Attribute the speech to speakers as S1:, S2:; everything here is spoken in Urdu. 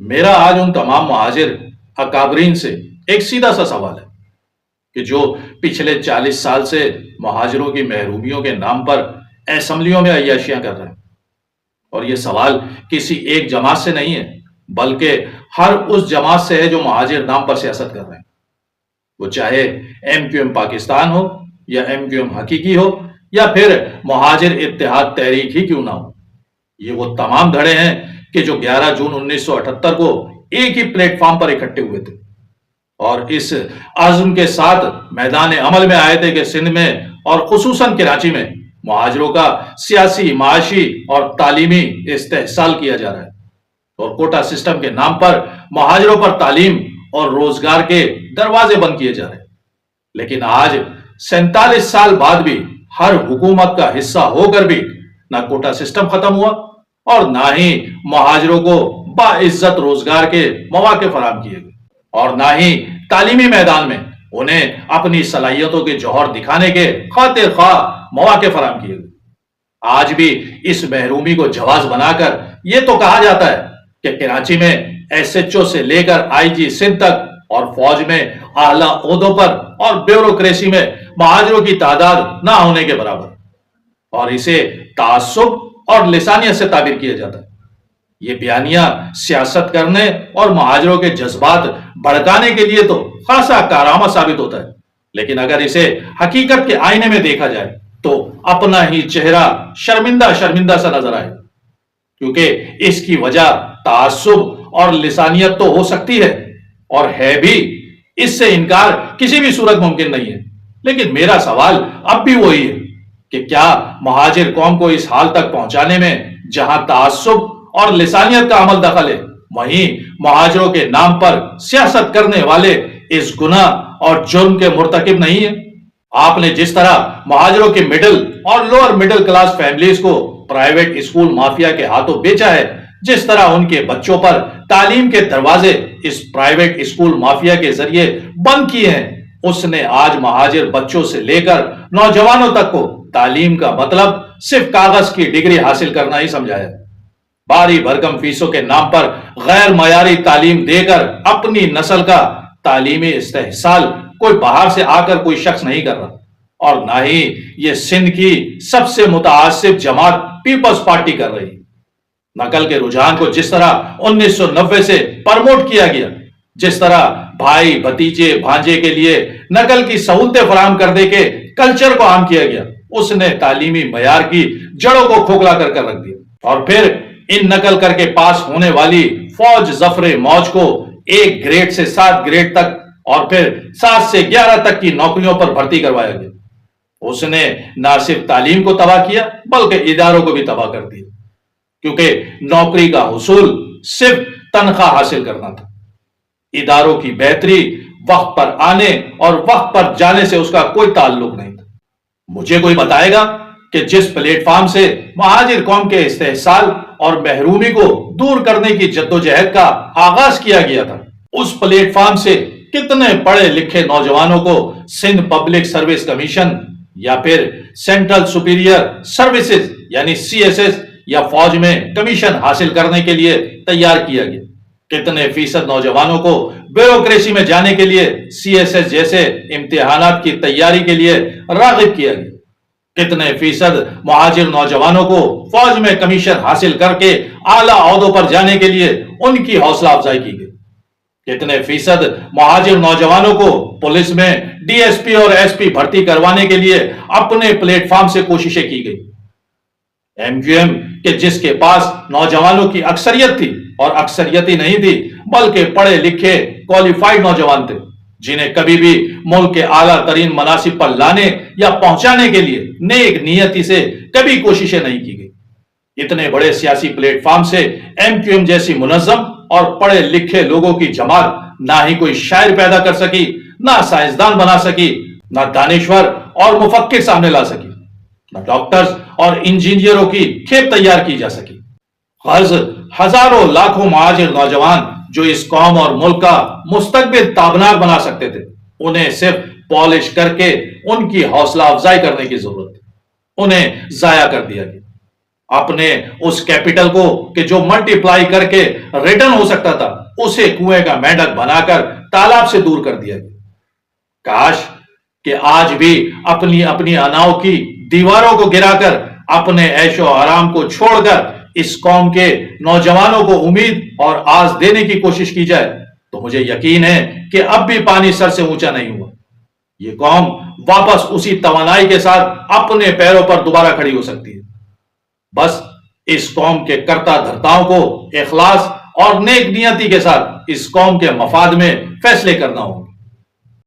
S1: میرا آج ان تمام مہاجر اکابرین سے ایک سیدھا سا سوال ہے کہ جو پچھلے 40 سال سے مہاجروں کی محرومیوں کے نام پر اسمبلیوں میں عیاشیاں کر رہے ہیں۔ اور یہ سوال کسی ایک جماعت سے نہیں ہے، بلکہ ہر اس جماعت سے ہے جو مہاجر نام پر سیاست کر رہے ہیں، وہ چاہے ایم کیو ایم پاکستان ہو یا ایم کیو ایم حقیقی ہو یا پھر مہاجر اتحاد تحریک ہی کیوں نہ ہو۔ یہ وہ تمام دھڑے ہیں کہ جو 11 جون 1978 کو ایک ہی پلیٹ فارم پر اکٹھے ہوئے تھے اور اس عزم کے ساتھ میدان عمل میں آئے تھے کہ سندھ میں اور خصوصاً کراچی میں مہاجروں کا سیاسی، معاشی اور تعلیمی استحصال کیا جا رہا ہے اور کوٹا سسٹم کے نام پر مہاجروں پر تعلیم اور روزگار کے دروازے بند کیے جا رہے ہیں۔ لیکن آج 47 سال بعد بھی ہر حکومت کا حصہ ہو کر بھی نہ کوٹا سسٹم ختم ہوا اور نہ ہی مہاجروں کو باعزت روزگار کے مواقع فراہم کیے گئے اور نہ ہی تعلیمی میدان میں انہیں اپنی صلاحیتوں کے جوہر دکھانے کے خاطر خواہ مواقع فراہم کیے گئے۔ آج بھی اس محرومی کو جواز بنا کر یہ تو کہا جاتا ہے کہ کراچی میں ایس ایچ او سے لے کر آئی جی سندھ تک اور فوج میں اعلیٰ عہدوں پر اور بیوروکریسی میں مہاجروں کی تعداد نہ ہونے کے برابر، اور اسے تعصب اور لسانیت سے تعبیر کیا جاتا ہے۔ یہ بیانیہ سیاست کرنے اور مہاجروں کے جذبات بھڑکانے کے لیے تو خاصا کارآمد ثابت ہوتا ہے، لیکن اگر اسے حقیقت کے آئینے میں دیکھا جائے تو اپنا ہی چہرہ شرمندہ شرمندہ سا نظر آئے، کیونکہ اس کی وجہ تعصب اور لسانیت تو ہو سکتی ہے اور ہے بھی، اس سے انکار کسی بھی صورت ممکن نہیں ہے، لیکن میرا سوال اب بھی وہی ہے کہ کیا مہاجر قوم کو اس حال تک پہنچانے میں جہاں تعصب اور لسانیت کا عمل دخل ہے، وہیں مہاجروں کے نام پر سیاست کرنے والے اس گناہ اور جرم کے مرتکب نہیں ہیں؟ آپ نے جس طرح مہاجروں کے مڈل اور لوور مڈل کلاس فیملیز کو پرائیویٹ اسکول مافیا کے ہاتھوں بیچا ہے، جس طرح ان کے بچوں پر تعلیم کے دروازے اس پرائیویٹ اسکول مافیا کے ذریعے بند کیے ہیں، اس نے آج مہاجر بچوں سے لے کر نوجوانوں تک کو تعلیم کا مطلب صرف کاغذ کی ڈگری حاصل کرنا ہی سمجھایا۔ بھاری بھرکم فیسوں کے نام پر غیر معیاری تعلیم دے کر اپنی نسل کا تعلیمی استحصال کوئی باہر سے آ کر کوئی شخص نہیں کر رہا، اور نہ ہی یہ سندھ کی سب سے متعصب جماعت پیپلز پارٹی کر رہی۔ نقل کے رجحان کو جس طرح 1990 سے پرموٹ کیا گیا، جس طرح بھائی بھتیجے بھانجے کے لیے نقل کی سہولتیں فراہم کر دے کے کلچر کو عام کیا گیا، اس نے تعلیمی معیار کی جڑوں کو کھوکھلا کر رکھ دیا، اور پھر ان نقل کر کے پاس ہونے والی فوج ظفر موج کو 1 گریڈ سے 7 گریڈ تک اور پھر 7 سے 11 تک کی نوکریوں پر بھرتی کروایا گیا۔ اس نے نہ صرف تعلیم کو تباہ کیا بلکہ اداروں کو بھی تباہ کر دیا، کیونکہ نوکری کا حصول صرف تنخواہ حاصل کرنا تھا، اداروں کی بہتری وقت پر آنے اور وقت پر جانے سے اس کا کوئی تعلق نہیں تھا۔ مجھے کوئی بتائے گا کہ جس پلیٹ فارم سے مہاجر قوم کے استحصال اور محرومی کو دور کرنے کی جدوجہد کا آغاز کیا گیا تھا، اس پلیٹ فارم سے کتنے پڑھے لکھے نوجوانوں کو سندھ پبلک سروس کمیشن یا پھر سینٹرل سپیریئر سروسز یعنی سی ایس ایس یا فوج میں کمیشن حاصل کرنے کے لیے تیار کیا گیا؟ کتنے فیصد نوجوانوں کو بیوروکریسی میں جانے کے لیے سی ایس ایس جیسے امتحانات کی تیاری کے لیے راغب کیا گیا؟ کتنے فیصد مہاجر نوجوانوں کو فوج میں کمیشن حاصل کر کے اعلیٰ عہدوں پر جانے کے لیے ان کی حوصلہ افزائی کی گئی؟ کتنے فیصد مہاجر نوجوانوں کو پولیس میں ڈی ایس پی اور ایس پی بھرتی کروانے کے لیے اپنے پلیٹ فارم سے کوششیں کی گئی؟ ایم کیو ایم کہ جس کے پاس نوجوانوں کی اکثریت تھی، اور اکثریت ہی نہیں تھی بلکہ پڑھے لکھے کوالیفائڈ نوجوان تھے، جنہیں کبھی بھی ملک کے اعلیٰ ترین مناصب پر لانے یا پہنچانے کے لیے نیک نیتی سے کبھی کوششیں نہیں کی گئی۔ اتنے بڑے سیاسی پلیٹ فارم سے ایم کیو ایم جیسی منظم اور پڑھے لکھے لوگوں کی جماعت نہ ہی کوئی شاعر پیدا کر سکی، نہ سائنسدان بنا سکی، نہ دانشور اور مفکر سامنے لا سکی، نہ ڈاکٹرز اور انجینئروں کی کھیپ تیار کی جا سکی۔ غرض ہزاروں لاکھوں مہاجر نوجوان جو اس قوم اور ملک کا مستقبل تابناک بنا سکتے تھے، انہیں صرف پالش کر کے ان کی حوصلہ افزائی کرنے کی ضرورت تھی، انہیں ضائع کر دیا گیا۔ اپنے اس کیپٹل کو کہ جو ملٹی پلائی کر کے ریٹرن ہو سکتا تھا اسے کنویں کا مینڈک بنا کر تالاب سے دور کر دیا گیا۔ کاش کہ آج بھی اپنی اپنی اناؤں کی دیواروں کو گرا کر اپنے عیش و آرام کو چھوڑ کر اس قوم کے نوجوانوں کو امید اور آس دینے کی کوشش کی جائے تو مجھے یقین ہے کہ اب بھی پانی سر سے اونچا نہیں ہوا۔ یہ قوم واپس اسی توانائی کے ساتھ اپنے پیروں پر دوبارہ کھڑی ہو سکتی ہے۔ بس اس قوم کے کرتا دھرتاؤں کو اخلاص اور نیک نیتی کے ساتھ اس قوم کے مفاد میں فیصلے کرنا ہوگا۔